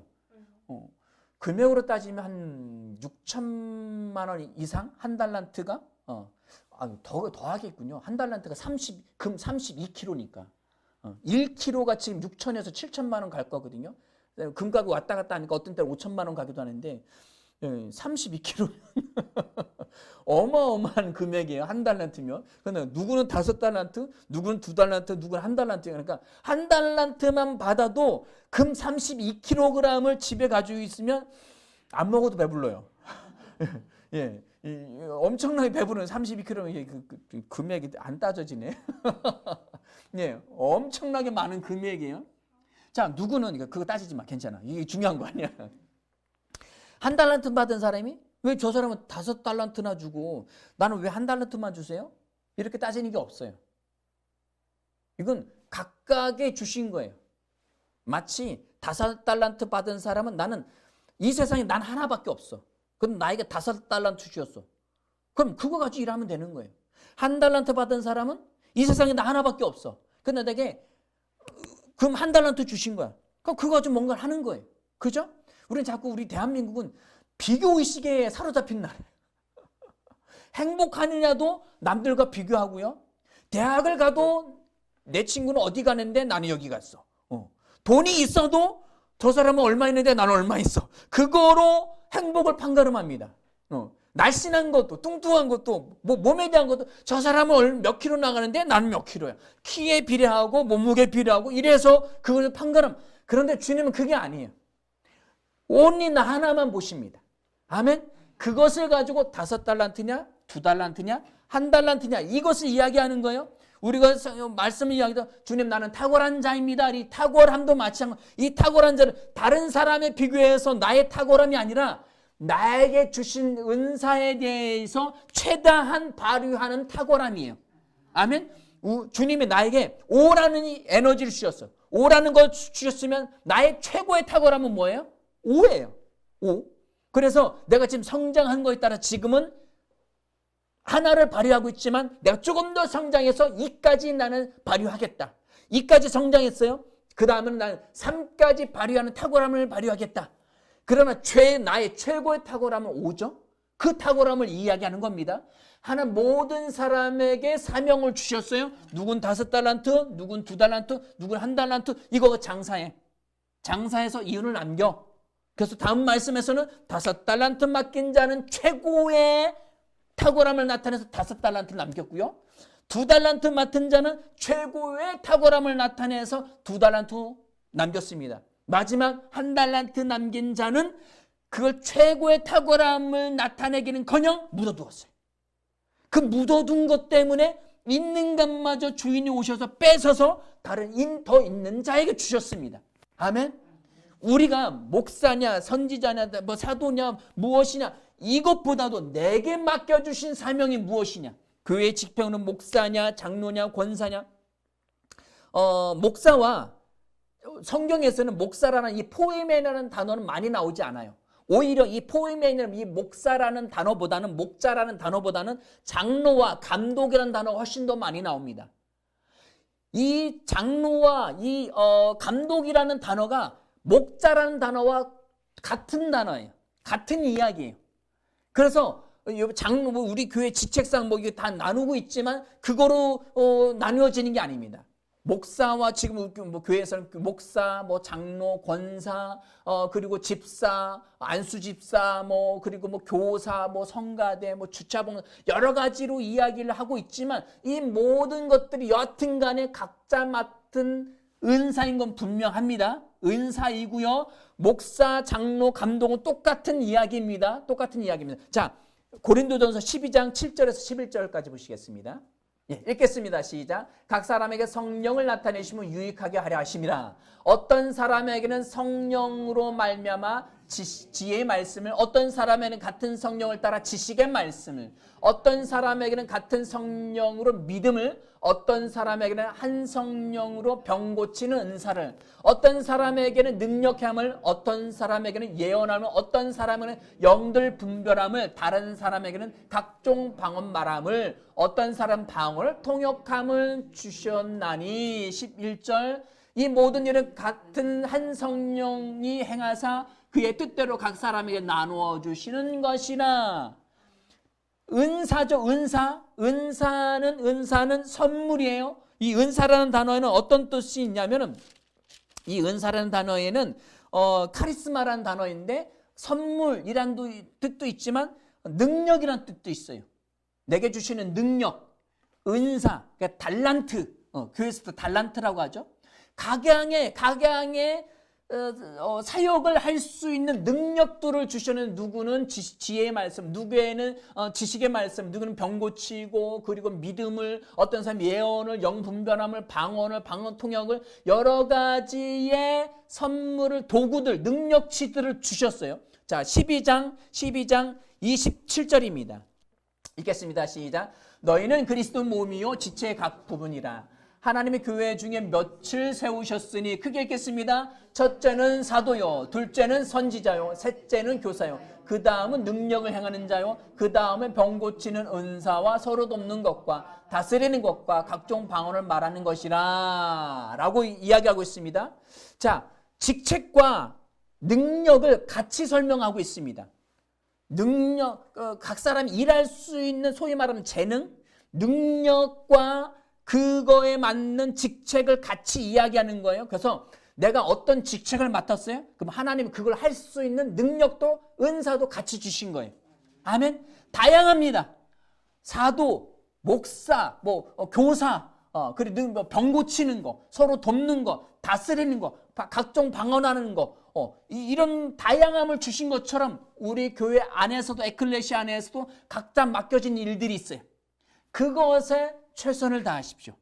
금액으로 따지면 한 6천만 원 이상? 1달란트가? 더 하겠군요. 1달란트가 금 32kg니까. 1kg가 지금 6천에서 7천만 원 갈 거거든요. 금가격 왔다 갔다 하니까 어떤 때는 5천만 원 가기도 하는데, 32kg. 어마어마한 금액이에요. 1달란트면. 근데 누구는 5달란트, 누구는 2달란트, 누구는 1달란트. 그러니까 1달란트만 받아도 금 32kg을 집에 가지고 있으면 안 먹어도 배불러요. 예. 엄청나게 배부른 32kg 금액이 안 따져지네. 예. 엄청나게 많은 금액이에요. 자, 누구는 그거 따지지 마. 괜찮아. 이게 중요한 거 아니야. 1달란트 받은 사람이 왜 저 사람은 5달란트나 주고 나는 왜 1달란트만 주세요? 이렇게 따지는 게 없어요. 이건 각각의 주신 거예요. 마치 5달란트 받은 사람은 나는 이 세상에 난 하나밖에 없어. 그럼 나에게 5달란트 주셨어. 그럼 그거 가지고 일하면 되는 거예요. 1달란트 받은 사람은 이 세상에 나 하나밖에 없어. 근데 내게 그럼 1달란트 주신 거야. 그럼 그거 가지고 뭔가를 하는 거예요. 그죠? 우리는 자꾸 우리 대한민국은 비교의식에 사로잡힌 나라예요. 행복하느냐도 남들과 비교하고요. 대학을 가도 내 친구는 어디 가는데 나는 여기 갔어. 돈이 있어도 저 사람은 얼마 있는데 나는 얼마 있어. 그거로 행복을 판가름합니다. 날씬한 것도 뚱뚱한 것도 몸에 대한 것도 저 사람은 몇 킬로 나가는데 나는 몇 킬로야. 키에 비례하고 몸무게에 비례하고 이래서 그걸 판가름. 그런데 주님은 그게 아니에요. 온리 나 하나만 보십니다. 아멘. 그것을 가지고 5달란트냐 2달란트냐 1달란트냐 이것을 이야기하는 거예요. 우리가 말씀을 이야기하다 주님 나는 탁월한 자입니다. 이 탁월함도 마찬가지. 이 탁월한 자는 다른 사람에 비교해서 나의 탁월함이 아니라 나에게 주신 은사에 대해서 최다한 발휘하는 탁월함이에요. 아멘. 주님이 나에게 오라는 이 에너지를 주셨어. 오라는 걸 주셨으면 나의 최고의 탁월함은 뭐예요? 오예요. 오. 그래서 내가 지금 성장한 거에 따라 지금은 하나를 발휘하고 있지만 내가 조금 더 성장해서 2까지 나는 발휘하겠다. 2까지 성장했어요. 그 다음은 나는 3까지 발휘하는 탁월함을 발휘하겠다. 그러나 나의 최고의 탁월함은 5죠. 그 탁월함을 이야기하는 겁니다. 하나님 모든 사람에게 사명을 주셨어요. 누군 5달란트, 누군 2달란트, 누군 1달란트. 이거 장사해. 장사해서 이윤을 남겨. 그래서 다음 말씀에서는 5달란트 맡긴 자는 최고의 탁월함을 나타내서 5달란트를 남겼고요. 2달란트 맡은 자는 최고의 탁월함을 나타내서 2달란트 남겼습니다. 마지막 1달란트 남긴 자는 그걸 최고의 탁월함을 나타내기는커녕 묻어두었어요. 그 묻어둔 것 때문에 있는 것마저 주인이 오셔서 뺏어서 다른 더 있는 자에게 주셨습니다. 아멘. 우리가 목사냐 선지자냐 사도냐 무엇이냐 이것보다도 내게 맡겨주신 사명이 무엇이냐. 교회 직평은 목사냐 장로냐 권사냐. 목사와 성경에서는 목사라는 이 포이맨이라는 단어는 많이 나오지 않아요. 오히려 이 포이맨이라는 이 목사라는 단어보다는 목자라는 단어보다는 장로와 감독이라는 단어가 훨씬 더 많이 나옵니다. 이 장로와 이 감독이라는 단어가 목자라는 단어와 같은 단어예요. 같은 이야기예요. 그래서 장로 뭐 우리 교회 직책상 뭐 이게 다 나누고 있지만 그거로 나누어지는 게 아닙니다. 목사와 지금 뭐 교회에서는 목사, 뭐 장로, 권사, 그리고 집사, 안수 집사, 뭐 그리고 뭐 교사, 뭐 성가대, 뭐 주차봉 여러 가지로 이야기를 하고 있지만 이 모든 것들이 여하튼간에 각자 맡은 은사인 건 분명합니다. 은사이고요. 목사, 장로, 감독은 똑같은 이야기입니다. 똑같은 이야기입니다. 자, 고린도전서 12장 7절에서 11절까지 보시겠습니다. 예, 읽겠습니다. 시작. 각 사람에게 성령을 나타내시면 유익하게 하려 하심이라. 어떤 사람에게는 성령으로 말미암아 지혜의 말씀을, 어떤 사람에게는 같은 성령을 따라 지식의 말씀을, 어떤 사람에게는 같은 성령으로 믿음을, 어떤 사람에게는 한 성령으로 병 고치는 은사를, 어떤 사람에게는 능력함을, 어떤 사람에게는 예언함을, 어떤 사람에게는 영들 분별함을, 다른 사람에게는 각종 방언 말함을, 어떤 사람 방언을 통역함을 주셨나니. 11절. 이 모든 일은 같은 한 성령이 행하사 그의 뜻대로 각 사람에게 나누어 주시는 것이라. 은사죠. 은사는 선물이에요. 이 은사라는 단어에는 어떤 뜻이 있냐면은, 이 은사라는 단어에는 카리스마라는 단어인데 선물이란 뜻도 있지만 능력이란 뜻도 있어요. 내게 주시는 능력, 은사, 그러니까 달란트, 교회에서도 달란트라고 하죠. 각양의 사역을 할 수 있는 능력들을 주시는, 누구는 지혜의 말씀, 누구에는 지식의 말씀, 누구는 병 고치고, 그리고 믿음을, 어떤 사람 예언을, 영분별함을, 방언을, 방언 통역을, 여러 가지의 선물을, 도구들, 능력치들을 주셨어요. 자, 12장 27절입니다. 읽겠습니다. 시작. 너희는 그리스도 몸이요 지체의 각 부분이라. 하나님의 교회 중에 며칠 세우셨으니, 크게 읽겠습니다. 첫째는 사도요, 둘째는 선지자요, 셋째는 교사요, 그 다음은 능력을 행하는 자요, 그 다음에 병 고치는 은사와 서로 돕는 것과 다스리는 것과 각종 방언을 말하는 것이라 라고 이야기하고 있습니다. 자, 직책과 능력을 같이 설명하고 있습니다. 능력, 각 사람이 일할 수 있는 소위 말하면 재능, 능력과 그거에 맞는 직책을 같이 이야기하는 거예요. 그래서 내가 어떤 직책을 맡았어요? 그럼 하나님은 그걸 할 수 있는 능력도, 은사도 같이 주신 거예요. 아멘. 다양합니다. 사도, 목사, 교사, 그리고 병 고치는 거, 서로 돕는 거, 다스리는 거, 각종 방언하는 거, 이런 다양함을 주신 것처럼 우리 교회 안에서도, 에클레시아 안에서도 각자 맡겨진 일들이 있어요. 그것에 최선을 다하십시오.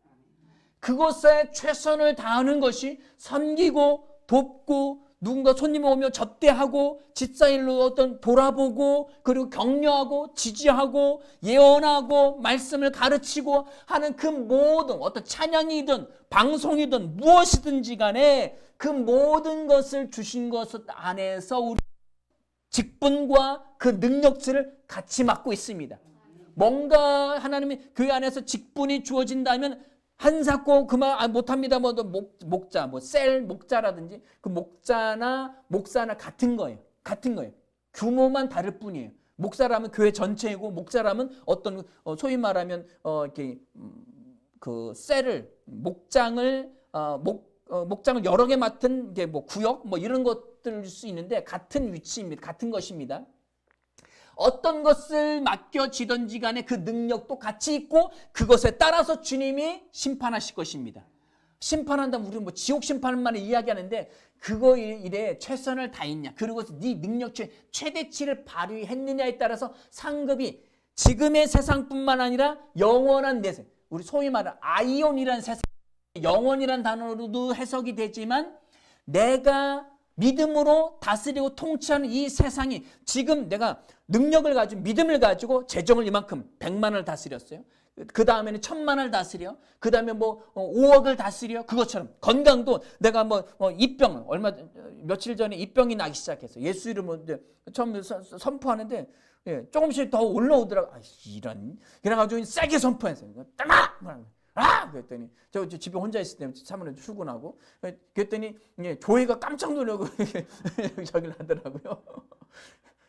그것에 최선을 다하는 것이 섬기고 돕고, 누군가 손님 오면 접대하고, 집사일로 어떤 돌아보고, 그리고 격려하고, 지지하고, 예언하고, 말씀을 가르치고 하는 그 모든, 어떤 찬양이든 방송이든 무엇이든지 간에 그 모든 것을 주신 것 안에서 우리 직분과 그 능력치를 같이 맡고 있습니다. 뭔가 하나님의 교회 안에서 직분이 주어진다면 한사코 그만 못합니다. 목자, 셀 목자라든지 그 목자나 목사나 같은 거예요. 규모만 다를 뿐이에요. 목사라면 교회 전체이고, 목자라면 어떤 소위 말하면 이렇게 그 셀을, 목장을 여러 개 맡은 게 구역 이런 것들일 수 있는데, 같은 위치입니다. 같은 것입니다. 어떤 것을 맡겨지던지 간에 그 능력도 같이 있고, 그것에 따라서 주님이 심판하실 것입니다. 심판한다면 우리는 지옥 심판만을 이야기하는데, 그거 일에 최선을 다했냐, 그리고 네 능력치 최대치를 발휘했느냐에 따라서 상급이 지금의 세상뿐만 아니라 영원한 내세, 우리 소위 말하는 아이온이라는 세상, 영원이라는 단어로도 해석이 되지만, 내가 믿음으로 다스리고 통치하는 이 세상이, 지금 내가 능력을 가지고 믿음을 가지고 재정을 이만큼 100만을 다스렸어요. 그 다음에는 1000만을 다스려. 그 다음에 5억을 다스려. 그것처럼 건강도 내가 입병, 며칠 전에 입병이 나기 시작했어요. 예수 이름으로 처음 선포하는데 조금씩 더 올라오더라고. 그래가지고 세게 선포했어요. 그랬더니 저 집에 혼자 있을 때 사모님 출근하고, 그랬더니 교회가 깜짝 놀라고 저기를 하더라고요.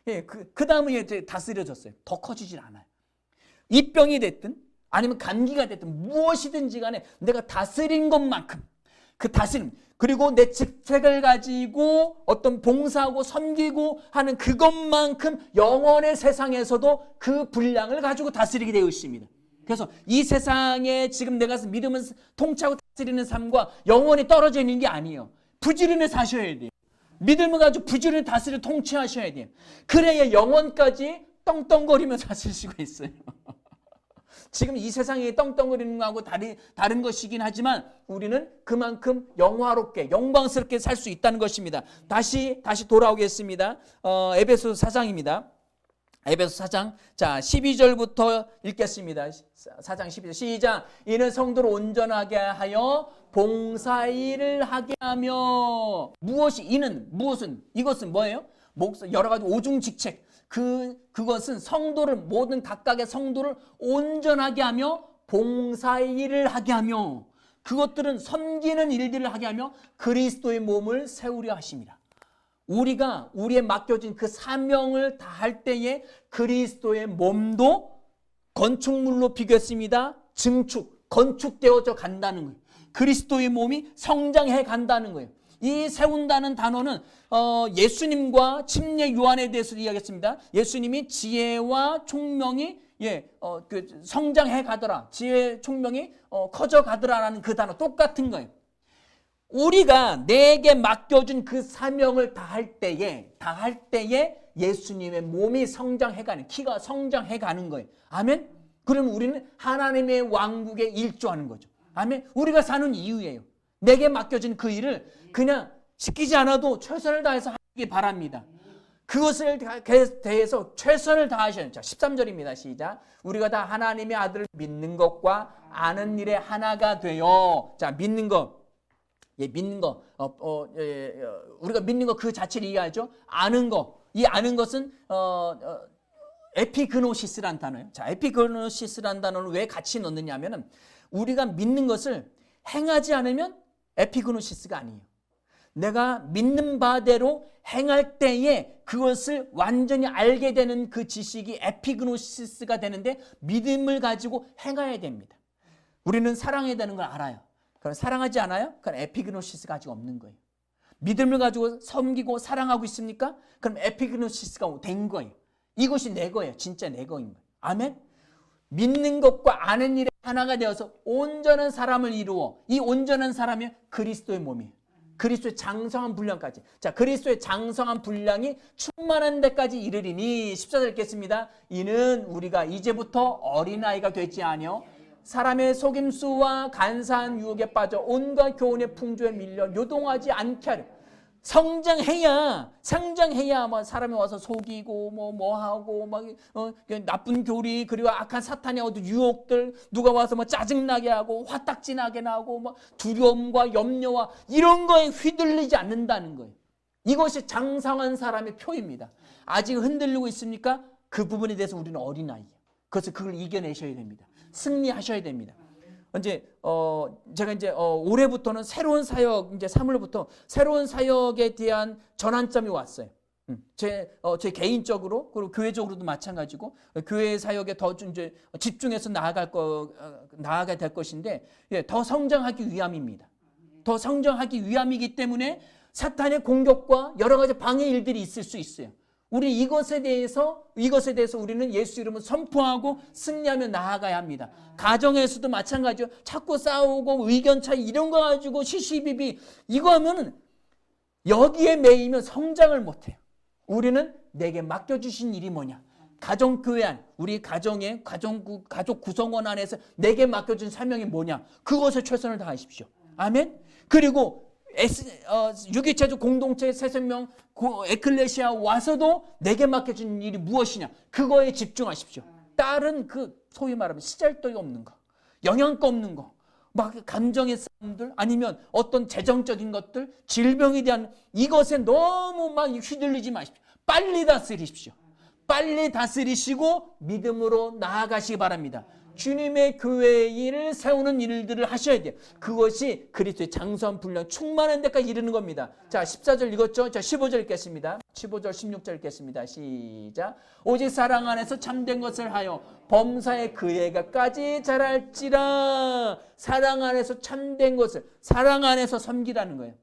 예, 그 다음에 이제 다스려졌어요. 더 커지질 않아요. 이 병이 됐든 아니면 감기가 됐든 무엇이든지 간에 내가 다스린 것만큼 그 다스림, 그리고 내 직책을 가지고 어떤 봉사하고 섬기고 하는 그것만큼 영원의 세상에서도 그 분량을 가지고 다스리게 되어 있습니다. 그래서 이 세상에 지금 내가 믿음을 통치하고 다스리는 삶과 영원히 떨어져 있는 게 아니에요. 부지런히 사셔야 돼요. 믿음을 가지고 부지런히 다스려 통치하셔야 돼요. 그래야 영원까지 떵떵거리면서 사실 수가 있어요. 지금 이 세상에 떵떵거리는 거하고 다른 것이긴 하지만 우리는 그만큼 영화롭게 영광스럽게 살 수 있다는 것입니다. 다시 돌아오겠습니다. 에베소 4장입니다. 에베소 4장 자 12절부터 읽겠습니다. 4장 12절 시작. 이는 성도를 온전하게 하여 봉사일을 하게 하며 무엇은 이것은 뭐예요? 여러 가지 오중직책 그것은 성도를 모든 각각의 성도를 온전하게 하며 봉사일을 하게 하며 그것들은 섬기는 일들을 하게 하며 그리스도의 몸을 세우려 하십니다. 우리가 우리의 맡겨진 그 사명을 다할 때에 그리스도의 몸도 건축물로 비교했습니다. 건축되어져 간다는 거예요. 그리스도의 몸이 성장해 간다는 거예요. 이 세운다는 단어는 예수님과 침례 요한에 대해서 이야기했습니다. 예수님이 지혜와 총명이 성장해 가더라. 지혜 총명이 커져 가더라라는 그 단어 똑같은 거예요. 우리가 내게 맡겨준 그 사명을 다할 때에 예수님의 몸이 성장해가는 키가 성장해가는 거예요. 아멘. 그럼 우리는 하나님의 왕국에 일조하는 거죠. 아멘. 우리가 사는 이유예요. 내게 맡겨진 그 일을 그냥 시키지 않아도 최선을 다해서 하기 바랍니다. 그것을 대해서 최선을 다하셔야 합니다. 13절입니다. 시작. 우리가 다 하나님의 아들을 믿는 것과 아는 일에 하나가 되어. 자, 믿는 것. 믿는 거. 우리가 믿는 것 그 자체를 이해하죠. 아는 것. 이 아는 것은 에피그노시스란 단어예요. 자, 에피그노시스란 단어를 왜 같이 넣느냐 하면은 우리가 믿는 것을 행하지 않으면 에피그노시스가 아니에요. 내가 믿는 바대로 행할 때에 그것을 완전히 알게 되는 그 지식이 에피그노시스가 되는데 믿음을 가지고 행해야 됩니다. 우리는 사랑해야 되는 걸 알아요. 그럼 사랑하지 않아요? 그럼 에피그노시스가 아직 없는 거예요. 믿음을 가지고 섬기고 사랑하고 있습니까? 그럼 에피그노시스가 된 거예요. 이것이 내 거예요. 진짜 내 거인 거예요. 아멘? 믿는 것과 아는 일에 하나가 되어서 온전한 사람을 이루어 이 온전한 사람이 그리스도의 몸이에요. 그리스도의 장성한 분량까지. 자, 그리스도의 장성한 분량이 충만한 데까지 이르리니 14절 읽겠습니다. 이는 우리가 이제부터 어린아이가 되지 아니요 사람의 속임수와 간사한 유혹에 빠져 온갖 교훈의 풍조에 밀려 요동하지 않게 하려. 성장해야 뭐 사람이 와서 속이고 뭐 하고 막 나쁜 교리 그리고 악한 사탄의 어떤 유혹들 누가 와서 뭐 짜증나게 하고 화딱지나게 나고 뭐 두려움과 염려와 이런 거에 휘둘리지 않는다는 거예요. 이것이 장성한 사람의 표입니다. 아직 흔들리고 있습니까? 그 부분에 대해서 우리는 어린아이예요. 그래서 그걸 이겨내셔야 됩니다. 승리하셔야 됩니다. 제가 올해부터는 새로운 사역, 이제 3월부터 새로운 사역에 대한 전환점이 왔어요. 제 개인적으로, 그리고 교회적으로도 마찬가지고, 교회 사역에 더 이제 집중해서 나아가야 될 것인데, 더 성장하기 위함입니다. 더 성장하기 위함이기 때문에 사탄의 공격과 여러 가지 방해 일들이 있을 수 있어요. 우리 이것에 대해서 우리는 예수 이름을 선포하고 승리하며 나아가야 합니다. 가정에서도 마찬가지요. 자꾸 싸우고 의견 차이 이런 거 가지고 시시비비 이거 하면은 여기에 매이면 성장을 못해요. 우리는 내게 맡겨주신 일이 뭐냐? 가정교회 안, 우리 가정의 가족 구성원 안에서 내게 맡겨준 사명이 뭐냐? 그것에 최선을 다하십시오. 아멘. 그리고 유기체적 공동체 새생명 에클레시아 와서도 내게 맡겨진 일이 무엇이냐 그거에 집중하십시오. 다른 소위 말하면 시잘데기 없는 거, 영양가 없는 거, 막 감정의 싸움들 아니면 어떤 재정적인 것들, 질병에 대한 이것에 너무 막 휘둘리지 마십시오. 빨리 다스리십시오. 빨리 다스리시고 믿음으로 나아가시기 바랍니다. 주님의 교회의 일을 세우는 일들을 하셔야 돼요. 그것이 그리스도의 장수한 분량 충만한 데까지 이르는 겁니다. 자, 14절 읽었죠? 자, 15절 읽겠습니다. 15절 16절 읽겠습니다. 시작. 오직 사랑 안에서 참된 것을 하여 범사의 그 애가까지 자랄지라. 사랑 안에서 참된 것을, 사랑 안에서 섬기라는 거예요.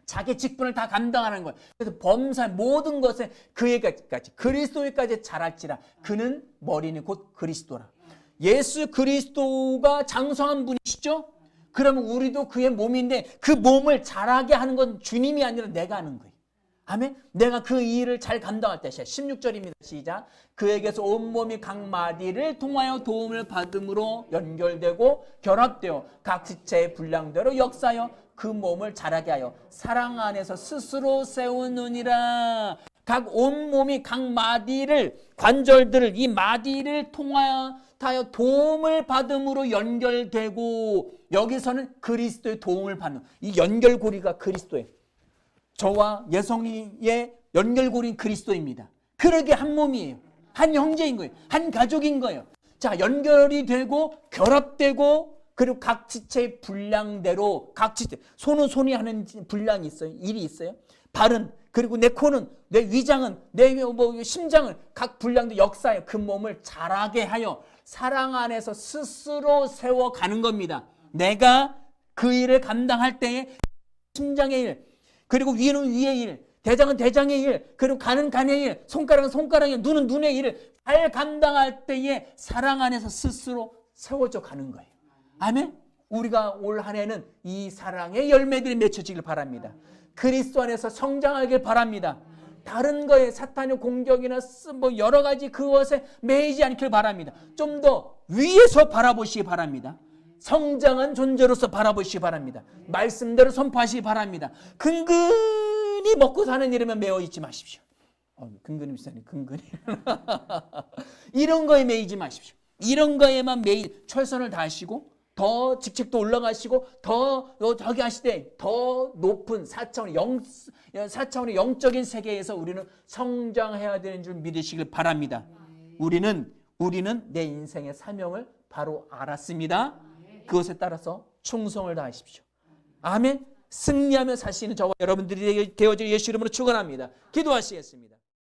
자기 직분을 다 감당하는 거예요. 그래서 범사의 모든 것에 그 애가까지, 그리스도에까지 자랄지라. 그는 머리는 곧 그리스도라. 예수 그리스도가 장성한 분이시죠? 그러면 우리도 그의 몸인데 그 몸을 자라게 하는 건 주님이 아니라 내가 하는 거예요. 아멘? 내가 그 일을 잘 감당할 때, 16절입니다. 시작. 그에게서 온몸이 각 마디를 통하여 도움을 받음으로 연결되고 결합되어 각 지체의 분량대로 역사하여 그 몸을 자라게 하여 사랑 안에서 스스로 세우느니라. 각 온몸이 각 마디를, 관절들을, 이 마디를 통하여 도움을 받음으로 연결되고, 여기서는 그리스도의 도움을 받는, 이 연결고리가 그리스도예요. 저와 예성이의 연결고리는 그리스도입니다. 그러게 한 몸이에요. 한 형제인 거예요. 한 가족인 거예요. 자, 연결이 되고 결합되고, 그리고 각 지체의 분량대로, 각 지체, 손은 손이 하는 분량이 있어요. 일이 있어요. 발은, 그리고 내 코는, 내 위장은, 내 심장은 각 분량도 역사에 그 몸을 자라게 하여 사랑 안에서 스스로 세워가는 겁니다. 내가 그 일을 감당할 때에 심장의 일, 그리고 위는 위의 일, 대장은 대장의 일, 그리고 간은 간의 일, 손가락은 손가락의 일, 눈은 눈의 일을 잘 감당할 때에 사랑 안에서 스스로 세워져 가는 거예요. 아멘? 우리가 올 한 해는 이 사랑의 열매들이 맺혀지길 바랍니다. 그리스도 안에서 성장하길 바랍니다. 다른 거에 사탄의 공격이나 여러 가지 그것에 매이지 않길 바랍니다. 좀 더 위에서 바라보시기 바랍니다. 성장한 존재로서 바라보시기 바랍니다. 말씀대로 선포하시기 바랍니다. 근근히 먹고 사는 일에만 매여 있지 마십시오. 근근히 비싸네, 근근히. 이런 거에 매이지 마십시오. 이런 거에만 최선을 다하시고 더 직책도 올라가시고 더 저기 하시되 더 높은 4차원의 영적인 세계에서 우리는 성장해야 되는 줄 믿으시길 바랍니다. 우리는 내 인생의 사명을 바로 알았습니다. 그것에 따라서 충성을 다하십시오. 아멘. 승리하며 사시는 저와 여러분들이 되어질 예수 이름으로 축원합니다. 기도하시겠습니다.